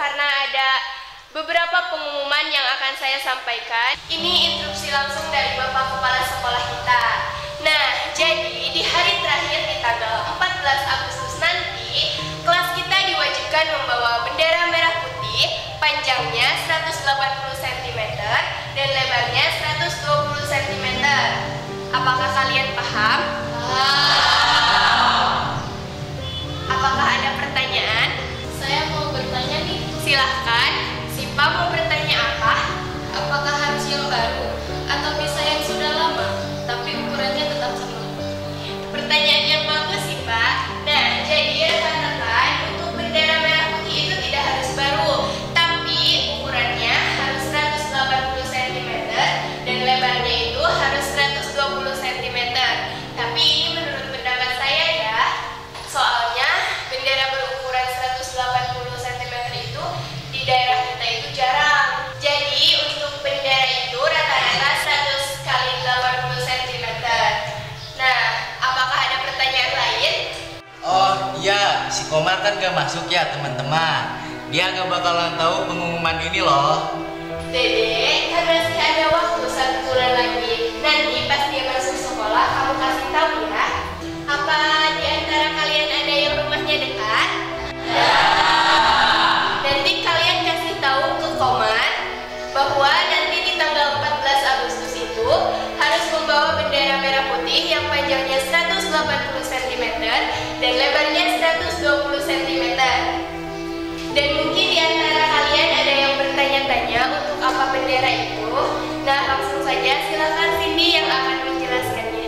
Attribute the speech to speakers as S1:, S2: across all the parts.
S1: karena ada beberapa pengumuman yang akan saya sampaikan. Ini instruksi langsung dari Bapak Kepala Sekolah kita. Nah, jadi di hari terakhir di tanggal 14 Agustus nanti, kelas kita diwajibkan membawa bendera merah putih, panjangnya 180 cm dan lebarnya 120 cm. Apakah kalian paham? Apakah ada pertanyaan?
S2: Saya mau bertanya nih,
S1: Silahkan. Sipa mau bertanya apa?
S2: apakah harus yang baru atau bisa yang sudah lama, tapi ukurannya tetap sama?
S1: Pertanyaan yang bagus sih, Pak. Nah, jadi rekan-rekan, untuk bendera merah putih itu tidak harus baru, tapi ukurannya harus 180 cm dan lebarnya itu harus 120 cm. Tapi ini menurut pendapat saya ya, soalnya bendera berukuran 180 cm itu di daerah kita itu jarang. Jadi untuk bendera itu rata-rata 100 kali 80 cm. Nah, apakah ada pertanyaan lain?
S3: Oh iya, si Komar kan gak masuk ya teman-teman. Dia gak bakalan tahu pengumuman ini loh.
S1: Dede, kan masih ada waktu 1 bulan lagi. Nanti pas dia masuk sekolah, kamu kasih tahu ya. Apa di antara kalian ada yang rumahnya dekat? Ya. Nanti kalian kasih tahu ke Komar bahwa nanti di tanggal 14 Agustus itu harus membawa bendera merah putih yang panjangnya 180 cm dan lebarnya 120 cm. Dan mungkin di antara kalian ada yang bertanya-tanya untuk apa bendera itu. Nah, langsung saja silakan Cindy yang akan menjelaskannya.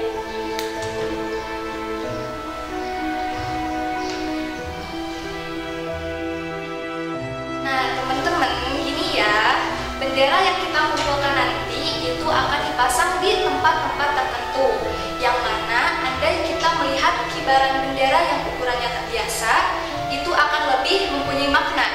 S4: Nah, teman-teman, gini ya, bendera yang kita kumpulkan nanti itu akan dipasang di tempat-tempat tertentu, yang mana andai kita melihat kibaran bendera yang ukurannya tak biasa, itu akan lebih mempunyai makna.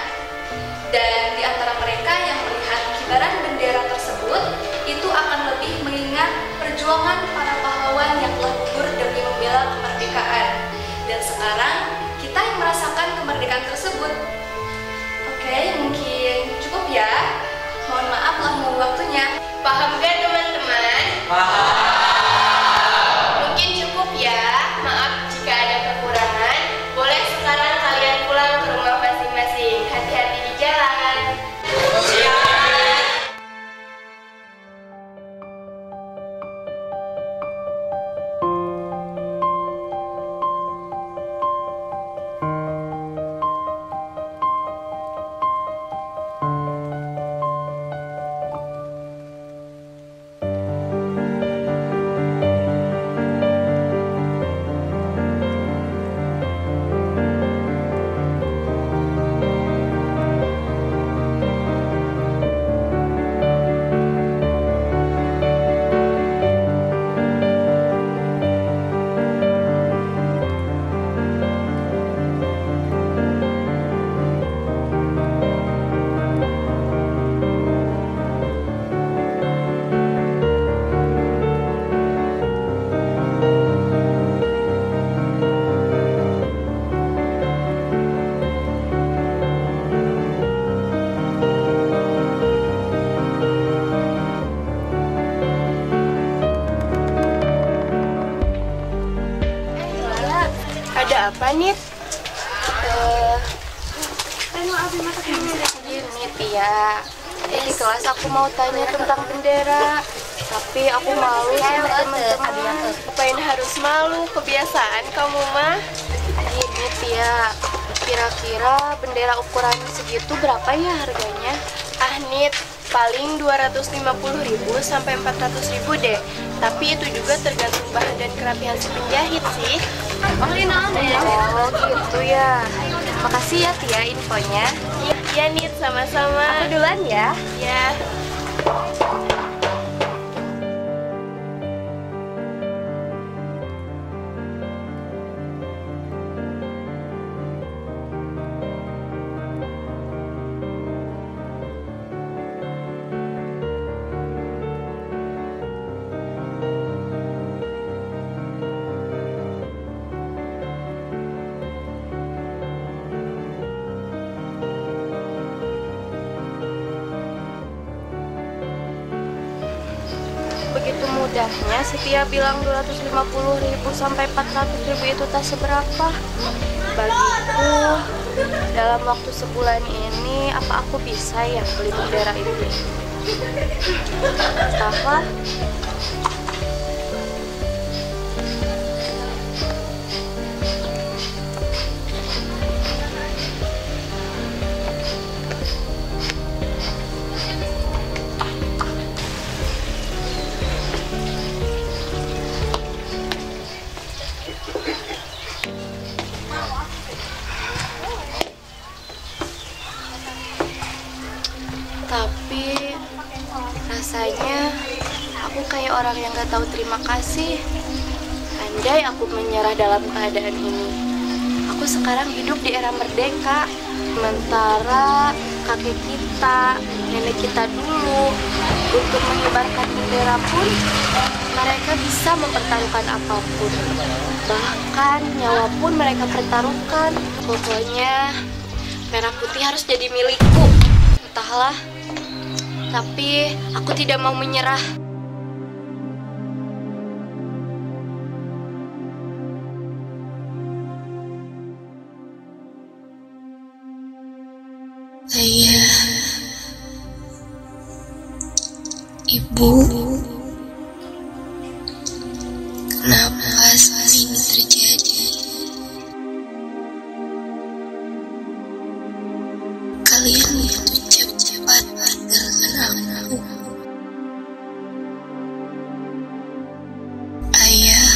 S4: Dan di antara mereka yang melihat kibaran bendera tersebut, itu akan lebih mengingat perjuangan para pahlawan yang telah gugur demi membela kemerdekaan. Dan sekarang kita yang merasakan kemerdekaan tersebut. Oke, mungkin cukup ya. Mohon maaf lah mengganggu waktunya.
S1: Paham gak teman-teman? Mungkin cukup ya. Maaf jika ada kekurangan. Boleh sekarang kalian pulang ke rumah masing-masing. Hati-hati di jalan. Ada apa, Nit?
S4: Gini Tia, di kelas aku mau tanya tentang bendera, tapi aku malu sama teman-teman.
S1: Ngapain harus malu? Kebiasaan kamu mah.
S4: Gini Tia, kira-kira bendera ukuran segitu berapa ya harganya?
S1: Ah, Nit, paling 250.000 sampai 400.000 deh. Tapi itu juga tergantung bahan dan kerapihan si penjahit sih.
S4: Oh gitu ya. Makasih ya Tia infonya.
S1: Iya, Nit, sama-sama.
S4: Aku duluan ya.
S1: Ya.
S2: begitu mudahnya Setia bilang 250.000 sampai 400.000 itu tak seberapa. Bagiku, dalam waktu sebulan ini apa aku bisa ya beli bendera itu? Entahlah. Tapi rasanya aku kayak orang yang gak tahu terima kasih. Andai aku menyerah dalam keadaan ini. Aku sekarang hidup di era merdeka. Sementara kakek kita, nenek kita dulu, untuk mengibarkan bendera pun mereka bisa mempertaruhkan apapun. Bahkan nyawa pun mereka pertaruhkan. Pokoknya merah putih harus jadi milikku. Entahlah. Tapi aku tidak mau menyerah.
S5: Ayah, Ibu, kenapa semua ini terjadi? Kalian itu cepat-cepat tinggalkan aku. Ayah,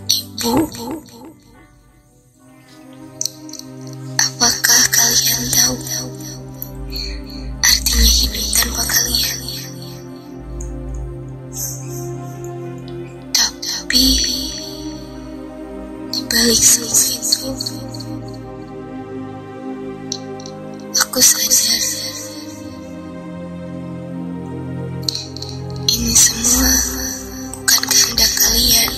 S5: Ibu, apakah kalian tahu artinya hidup tanpa kalian? Tapi di balik semua itu, aku sadar ini semua bukan kehendak kalian.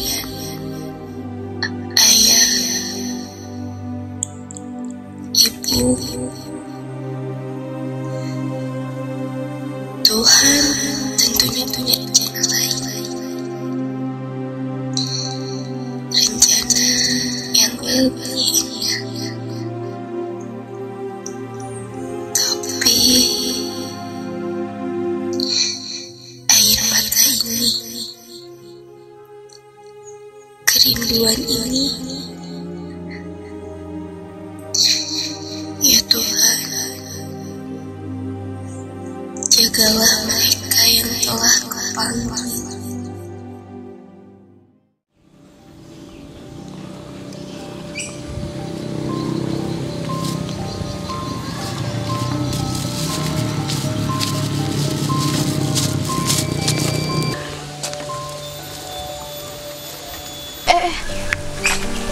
S5: Ayah, Ibu, Tuhan tentunya punya rencana lain, rencana yang lebih indah. Tapi air mata ini, kerinduan ini, ya Tuhan, jagalah mereka yang telah Kau panggil.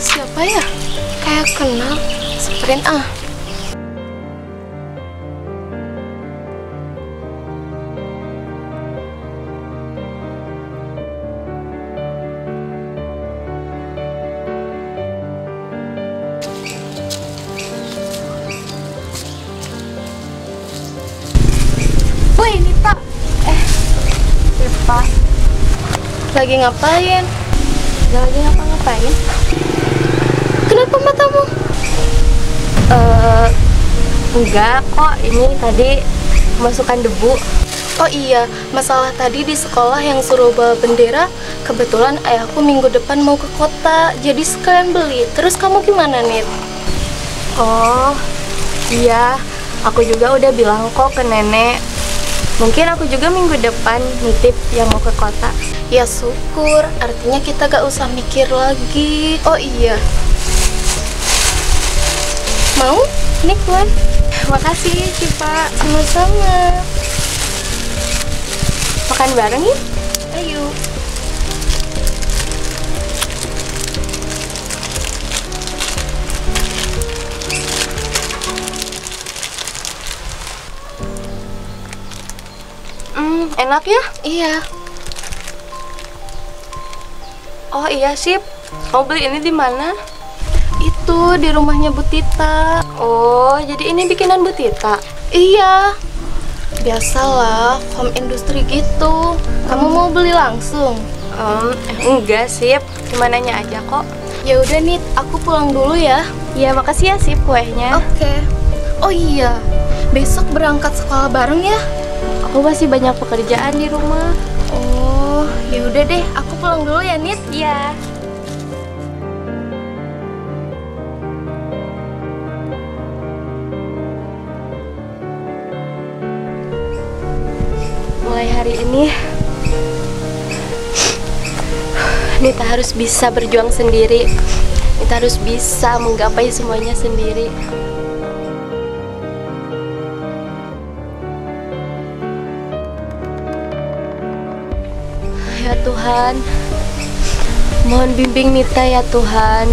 S2: Siapa ya? Kayak kenal. Sprint ah. Woi, Nita. Nita. Lagi ngapain? Lagi ngapa-ngapain? Kenapa matamu? Enggak kok, ini tadi masukkan debu. Oh iya, masalah tadi di sekolah yang suruh bawa bendera, kebetulan ayahku minggu depan mau ke kota, jadi sekalian beli. Terus kamu gimana, Nit? Oh, iya, aku juga udah bilang kok ke nenek. Mungkin aku juga minggu depan nitip yang mau ke kota. Ya syukur, artinya kita gak usah mikir lagi. Oh iya, mau? Nih, Wan. Makasih, Cipa. Sama-sama. Makan bareng yuk. Ayo. Enak ya? Iya. Oh iya, sip. Mau beli ini di mana? Itu di rumahnya Bu Tita. Oh, jadi ini bikinan Bu Tita? Iya. Biasalah, home industry gitu. Kamu mau beli langsung?
S4: Enggak sih, cuma nanya aja kok.
S2: Ya udah Nit, aku pulang dulu ya.
S4: Ya makasih ya sih kuenya.
S2: Oke. Oh iya, besok berangkat sekolah bareng ya?
S4: Aku masih banyak pekerjaan di rumah.
S2: Oh, ya udah deh, aku pulang dulu ya Nit.
S4: Iya. Mulai hari ini Nita harus bisa berjuang sendiri. Nita harus bisa menggapai semuanya sendiri. Ya Tuhan, mohon bimbing Nita ya Tuhan.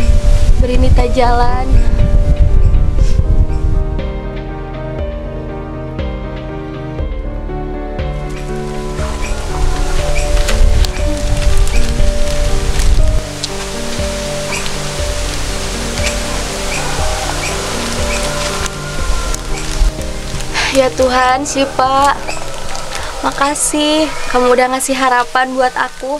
S4: Beri Nita jalan. Ya Tuhan, Syifa, makasih kamu udah ngasih harapan buat aku.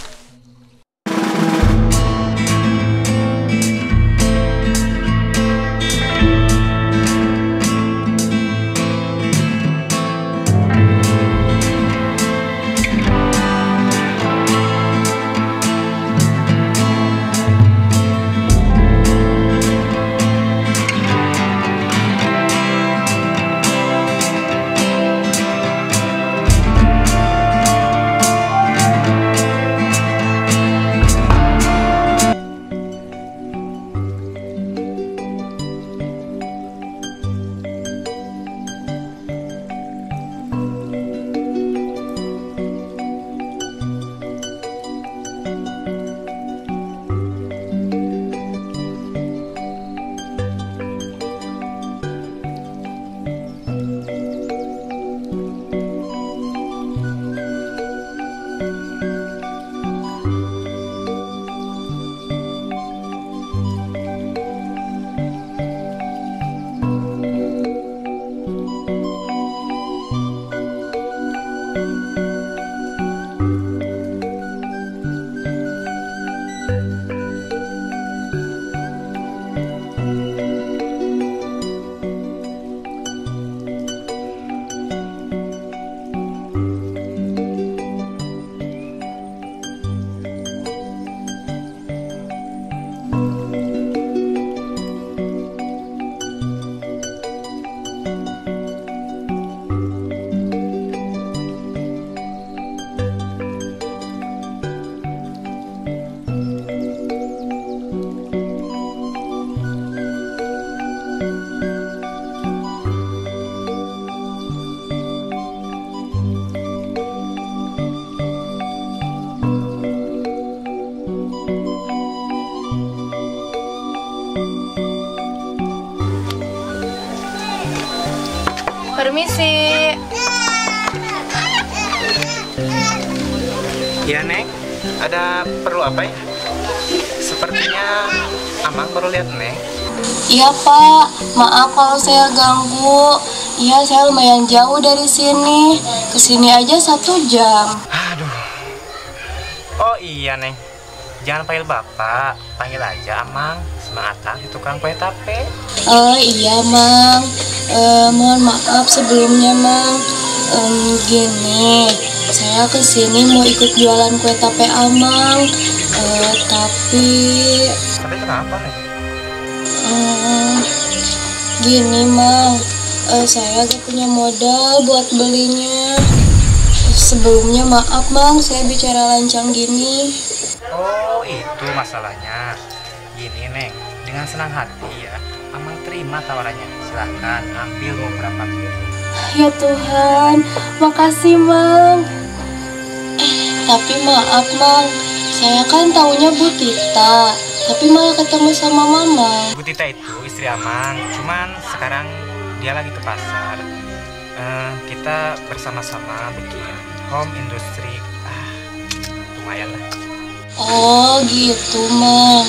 S2: Permisi.
S6: Ya Neng, ada perlu apa ya? Sepertinya Amang baru lihat Neng.
S5: Iya Pak, maaf kalau saya ganggu. Iya, saya lumayan jauh dari sini. Kesini aja 1 jam.
S6: Aduh. Oh iya Neng, jangan panggil Bapak, panggil aja Amang. Semangat di tukang kue tape.
S5: Oh iya Mang, mohon maaf sebelumnya Mang. Gini, saya kesini mau ikut jualan kue tape Amang. Tapi
S6: kenapa Neng?
S5: Gini Mang, saya gak punya modal buat belinya. Sebelumnya maaf Mang, saya bicara lancang gini.
S6: Oh itu masalahnya. Gini Neng, dengan senang hati ya, Amang terima tawarannya. Silahkan ambil mau berapa kilo.
S5: Ya Tuhan, makasih Mang. Tapi maaf Mang, saya kan taunya Bu Tita, tapi malah ketemu sama Mama.
S6: Bu Tita itu istri Amang, cuman sekarang dia lagi ke pasar. Kita bersama-sama bikin home industry. Lumayan lah.
S5: Oh gitu Mang.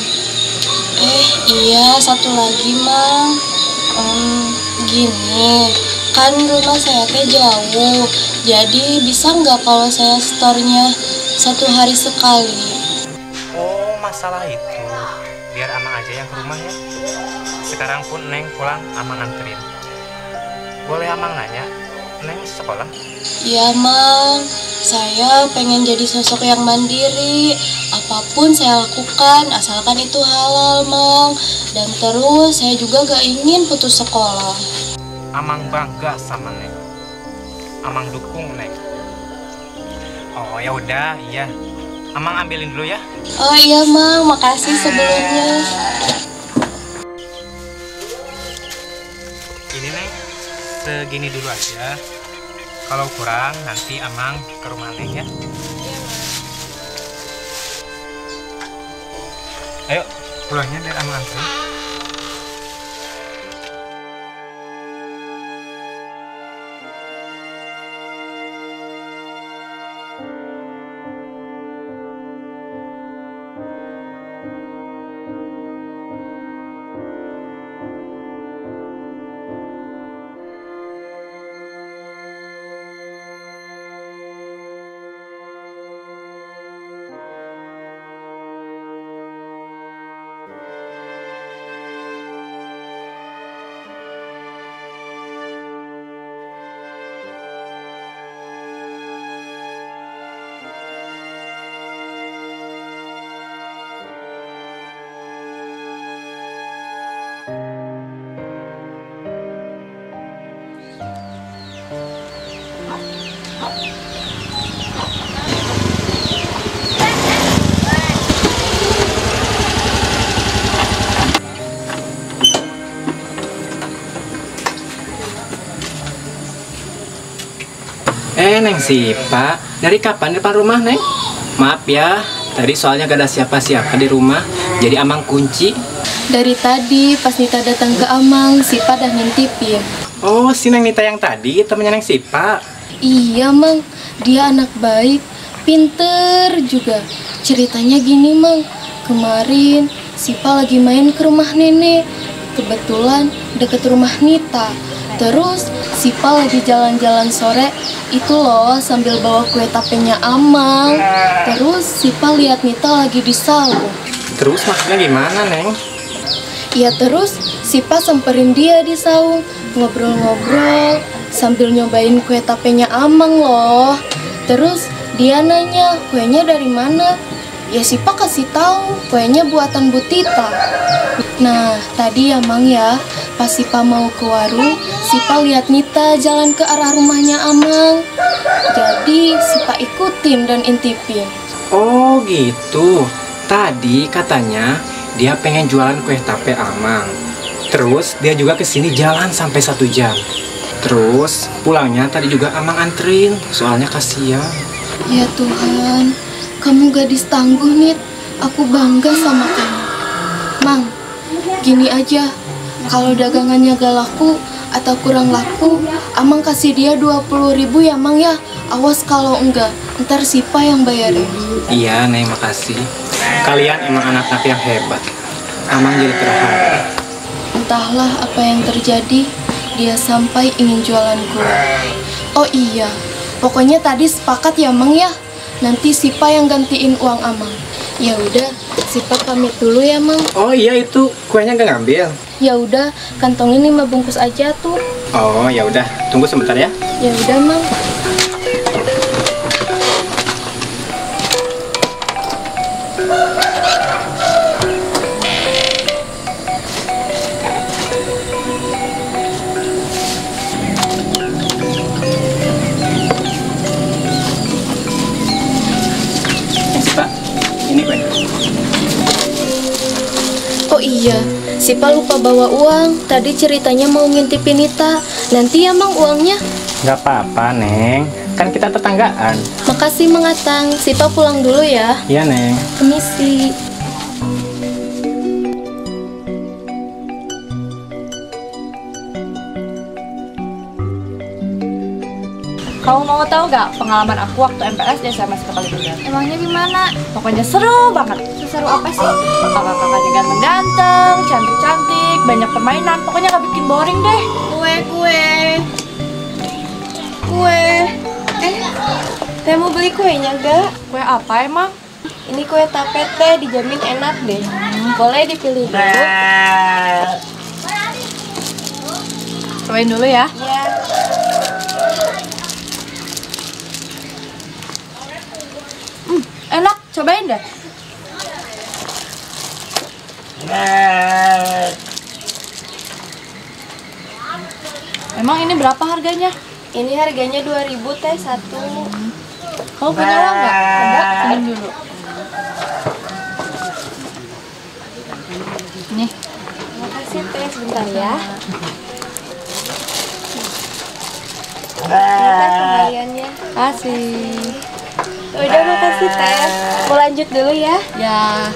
S5: Iya, satu lagi Mang. Gini, Kan rumah saya teh jauh, jadi bisa nggak kalau saya store-nya 1 hari sekali?
S6: Oh, masalah itu. Biar Amang aja yang ke rumah ya. Sekarang pun Neng pulang, Amang anterin. Boleh Amang nanya, Neng sekolah?
S5: Iya, Mang. Saya pengen jadi sosok yang mandiri. Apapun saya lakukan, asalkan itu halal, Mang. Dan terus saya juga gak ingin putus sekolah.
S6: Amang bangga sama Neng. Amang dukung Neng. Oh ya udah, iya. Amang ambilin dulu ya.
S5: Oh iya, Mang. Makasih sebelumnya.
S6: Ini Neng, segini dulu aja. Kalau kurang nanti Amang ke rumah Neng ya. Ayo, pulangnya dari Amang anterin.
S7: Neng Sipa, dari kapan depan rumah Neng? Maaf ya, tadi soalnya gak ada siapa-siapa di rumah, jadi Amang kunci.
S5: Dari tadi pas Nita datang ke Amang, Sipa dah ngintipin.
S7: Oh, si Neng Nita yang tadi temennya Neng Sipa.
S5: Iya, Mang. Dia anak baik, pinter juga. Ceritanya gini, Mang. Kemarin Sipa lagi main ke rumah nenek. Kebetulan deket rumah Nita. Terus Sipa lagi jalan-jalan sore itu loh sambil bawa kue tapenya Amang. Terus Sipa lihat Nita lagi di saung.
S7: Terus maksudnya gimana Neng?
S5: Ya terus Sipa samperin dia di saung, ngobrol-ngobrol sambil nyobain kue tapenya Amang loh. Terus dia nanya kuenya dari mana. Ya Sipa kasih tahu kuenya buatan Bu Tita. Nah tadi ya Mang ya, pas Sipa mau ke warung, Sipa lihat Nita jalan ke arah rumahnya Amang. Jadi Sipa ikutin dan intipin.
S7: Oh gitu. Tadi katanya dia pengen jualan kue tape Amang. Terus dia juga kesini jalan sampai 1 jam. Terus pulangnya tadi juga Amang anterin, soalnya kasihan.
S5: Ya Tuhan, kamu gadis tangguh Nit. Aku bangga sama kamu. Mang, gini aja. Kalau dagangannya gak laku atau kurang laku, Amang kasih dia 20.000 ya Mang ya. Awas kalau enggak, ntar Sipa yang bayarin.
S7: Iya Neng, makasih. Kalian emang anak-anak yang hebat. Amang jadi terharu.
S5: Entahlah apa yang terjadi, dia sampai ingin jualan kue. Oh iya, pokoknya tadi sepakat ya Mang ya. Nanti Sipa yang gantiin uang Amang. Ya udah, Sipa pamit dulu ya Mang.
S7: Oh iya, itu kuenya gak ngambil.
S5: Ya udah, kantongin 5 bungkus aja tuh.
S7: Oh ya udah, tunggu sebentar ya.
S5: Ya udah Mang.
S7: Ini kue.
S5: Oh iya, Sipa lupa bawa uang. Tadi ceritanya mau ngintipin Nita. Nanti ya Mang uangnya.
S7: Gak apa-apa Neng, kan kita tetanggaan.
S5: Makasih Mang Atang. Sipa pulang dulu ya.
S7: Iya Neng.
S5: Permisi.
S8: Kamu mau tahu gak pengalaman aku waktu MPS di SMS ke Kalimantan? Emangnya gimana? Pokoknya seru banget. Seru apa sih? Kakak-kakaknya ganteng-ganteng, cantik-cantik, banyak permainan. Pokoknya gak bikin boring deh.
S2: Kue.
S5: kue. Teh mau beli kuenya gak?
S8: Kue apa emang?
S5: Ini kue tape teh, dijamin enak deh. Boleh dipilih dulu?
S8: Cobain dulu ya.
S5: Iya.
S8: Enak, cobain deh. Emang ini berapa harganya?
S5: Ini harganya 2.000 teh satu.
S8: Kamu punya uang nggak? Ada? Pinjam dulu. Nih.
S5: Makasih teh, sebentar ya. Ini teh kembaliannya.
S8: Kasih.
S5: Udah, makasih teh. Mau lanjut dulu ya?
S8: Ya.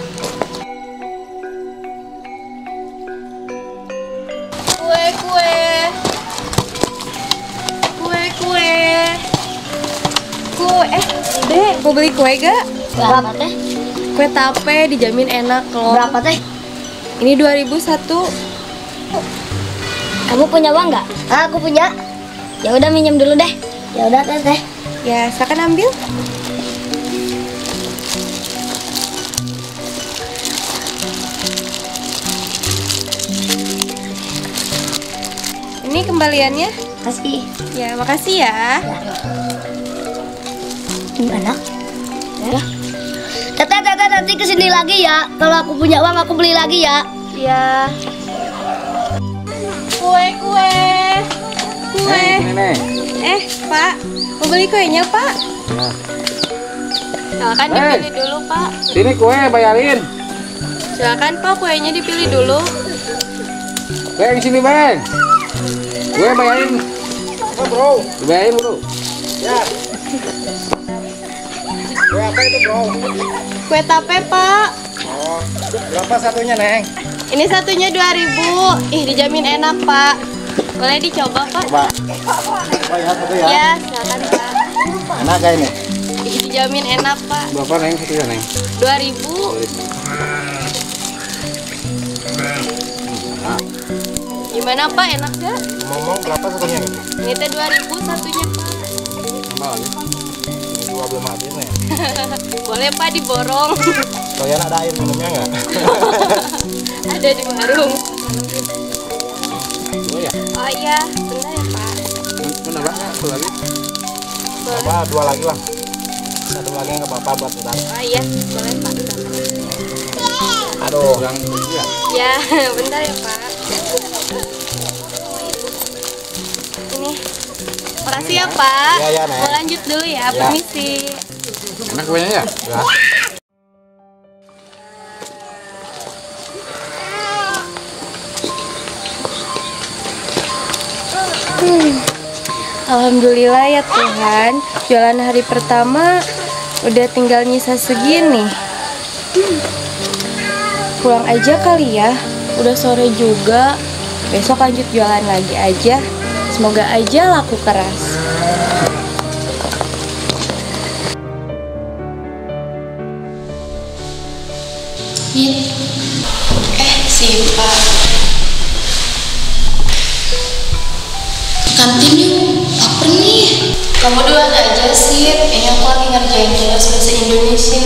S5: Kue. Dek, mau beli kue gak?
S1: Berapa teh?
S5: Kue tape dijamin enak loh.
S1: Berapa teh?
S5: Ini 2.001.
S1: Kamu punya uang nggak? Aku punya. Ya udah minjem dulu deh. Ya udah teh.
S5: Ya, silakan ambil. Ini kembaliannya.
S1: Kasih.
S5: Ya, makasih ya.
S1: Gimana? Ya. Teteh nanti kesini lagi ya. Kalau aku punya uang aku beli lagi ya.
S5: Ya. Kue. Pak, mau beli kuenya, Pak?
S7: Ya.
S5: Silakan dipilih dulu, Pak.
S7: Sini kue bayarin.
S5: Silakan, Pak, kuenya dipilih dulu.
S7: Bang, sini bang. Kue bayarin. Apa bro? Bayarin dulu. Ya. Kue apa itu bro?
S5: Kue tape, Pak.
S7: Oh, berapa satunya neng?
S5: Ini satunya 2.000. Ih, dijamin enak, Pak. Boleh dicoba, Pak?
S7: Coba. Oh ya satu ya.
S5: Ya, silakan, Pak.
S7: Enak kayak ini.
S5: Ih, dijamin enak, Pak.
S7: Berapa neng satunya neng?
S5: 2.000. Gimana, Pak? Enak gak?
S7: Ngomong berapa satunya ini?
S5: Ini teh 2.000 satunya, Pak.
S7: Tambah lagi. Dua belum habis nih.
S5: Boleh, Pak, diborong.
S7: Kalian ada air minumnya nggak?
S5: Ada di warung.
S7: Oh ya.
S5: Oh iya, bentar ya, Pak.
S7: Menambah nggak? Satu lagi?
S5: Boleh.
S7: Tambah dua lagi lah. Satu lagi nggak apa-apa buat kita.
S5: Oh iya, boleh, Pak.
S7: Aduh, yang ya.
S5: Ya, bentar ya, Pak. Ini. Makasih ya, Pak.
S7: Iya, ya, Nek.
S5: Mau lanjut dulu ya, permisi.
S7: Enak kuenya ya? Ya.
S5: Alhamdulillah ya Tuhan, jualan hari pertama udah tinggal nyisa segini. Pulang aja kali ya, udah sore juga. Besok lanjut jualan lagi aja. Semoga aja laku keras. Si Pak. Kantin yuk, lapar nih. Kamu duluan aja sih, ini aku lagi ngerjain tugas bahasa Indonesia.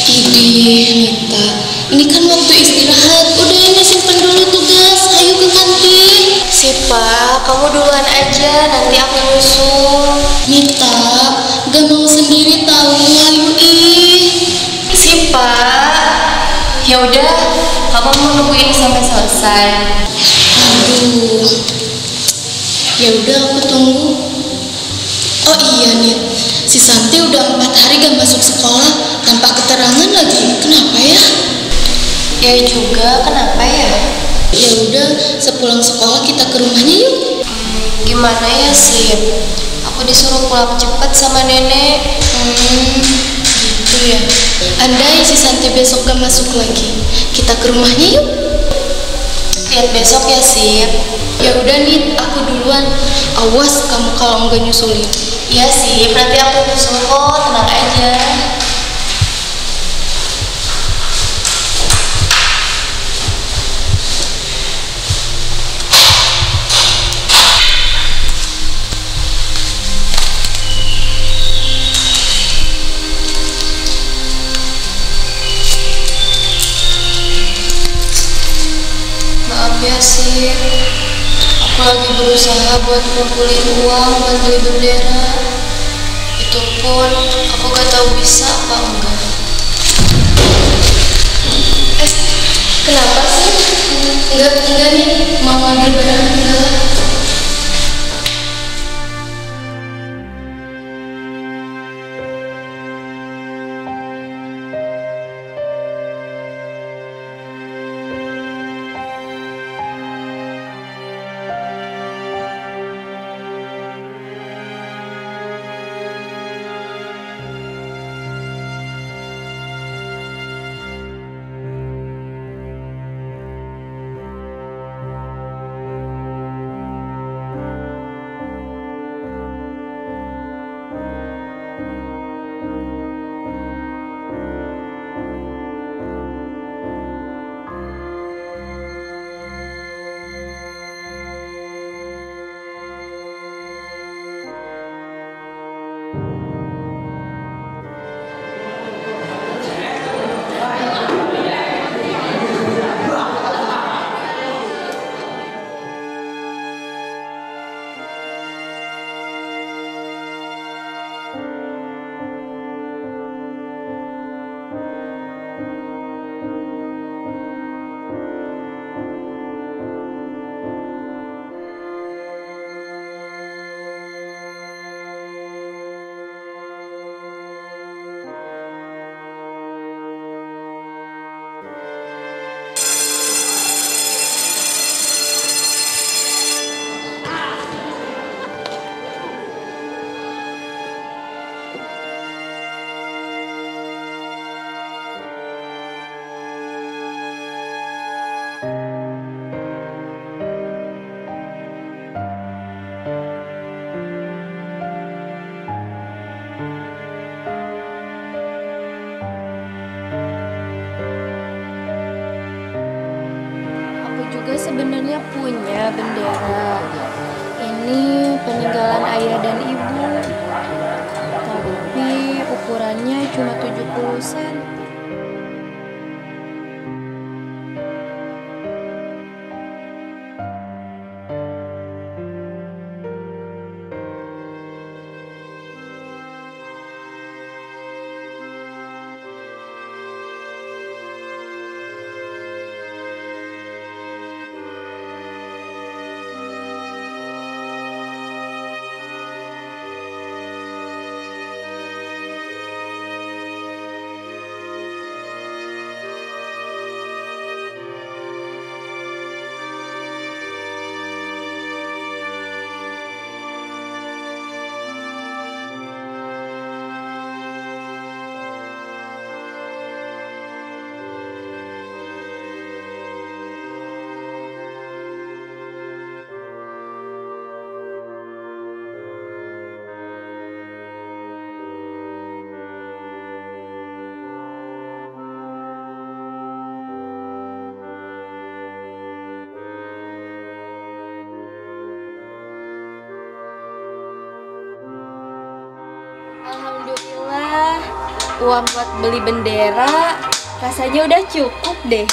S5: Idih, Nita, ini kan waktu istirahat. Udah ini simpen dulu tugas, ayo ke kantin. Sipa, kamu duluan aja, nanti aku nyusul. Nita, gak mau sendiri tahu, ayo ih. Sipa, ya udah, kamu mau nungguin sampai selesai. Aduh. Ya udah aku tunggu. Oh iya nih, si Santi udah 4 hari gak masuk sekolah tanpa keterangan lagi. Kenapa ya? Ya juga, kenapa ya? Ya udah, sepulang sekolah kita ke rumahnya yuk. Gimana ya sih? Aku disuruh pulang cepat sama nenek. Gitu ya. Andai si Santi besok gak masuk lagi, kita ke rumahnya yuk. Lihat besok ya Sip. Ya udah nih, aku duluan. Awas kamu kalau enggak nyusulin. Iya Sip, nanti aku nyusul kok, tenang aja. berusaha buat ngumpulin uang buat beli bendera. Itu pun aku gak tahu bisa apa enggak.
S2: Kenapa sih?
S5: Enggak nih, mau ngambil barang enggak.
S2: Juga sebenarnya punya bendera. Ini peninggalan ayah dan ibu. Tapi ukurannya cuma 70 sen. Alhamdulillah, uang buat beli bendera rasanya udah cukup deh.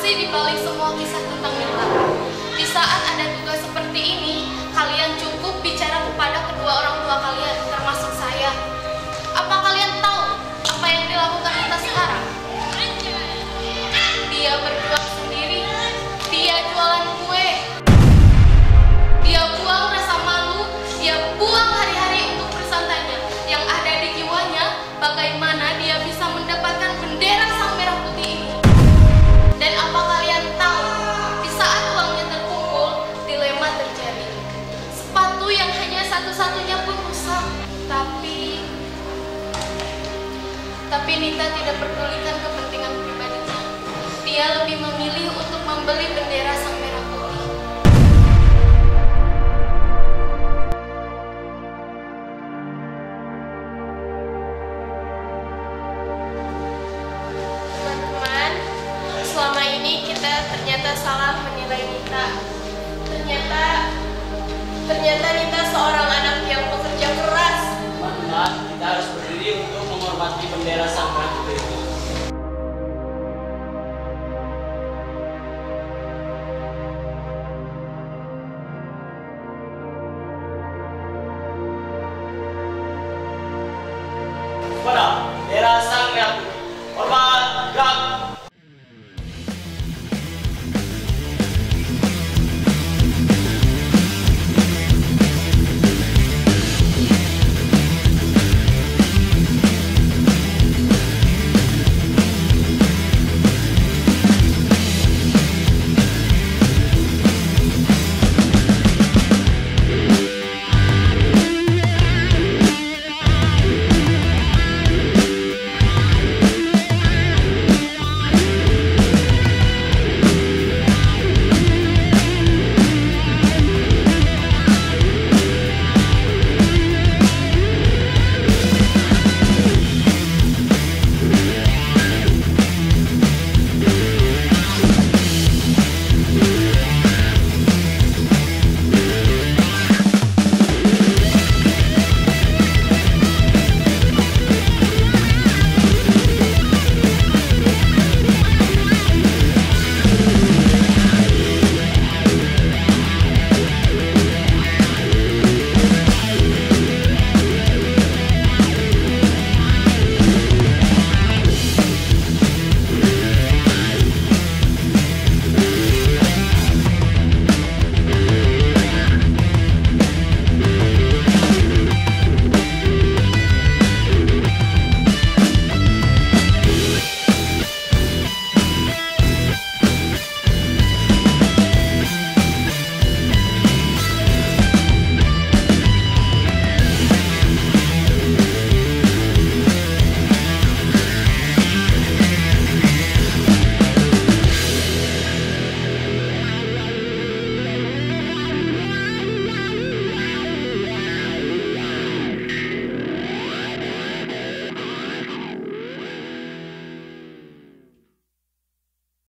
S5: sih di balik semua kisah tentang Nita? Di saat ada tugas seperti ini, kalian cukup bicara kepada kedua orang tua kalian, termasuk saya. Apa kalian tahu apa yang dilakukan Nita sekarang? Dia berjuang sendiri, dia jualan kue, dia buang rasa malu, dia buang hari-hari untuk bersantainya. Yang ada di jiwanya, bagaimana dia bisa mendapatkan bendera sang merah putih ini. Dan apa kalian tahu, di saat uangnya terkumpul, dilema terjadi. Sepatu yang hanya satu-satunya pun rusak. Tapi Nita tidak pedulikan kepentingan pribadinya. Dia lebih memilih untuk membeli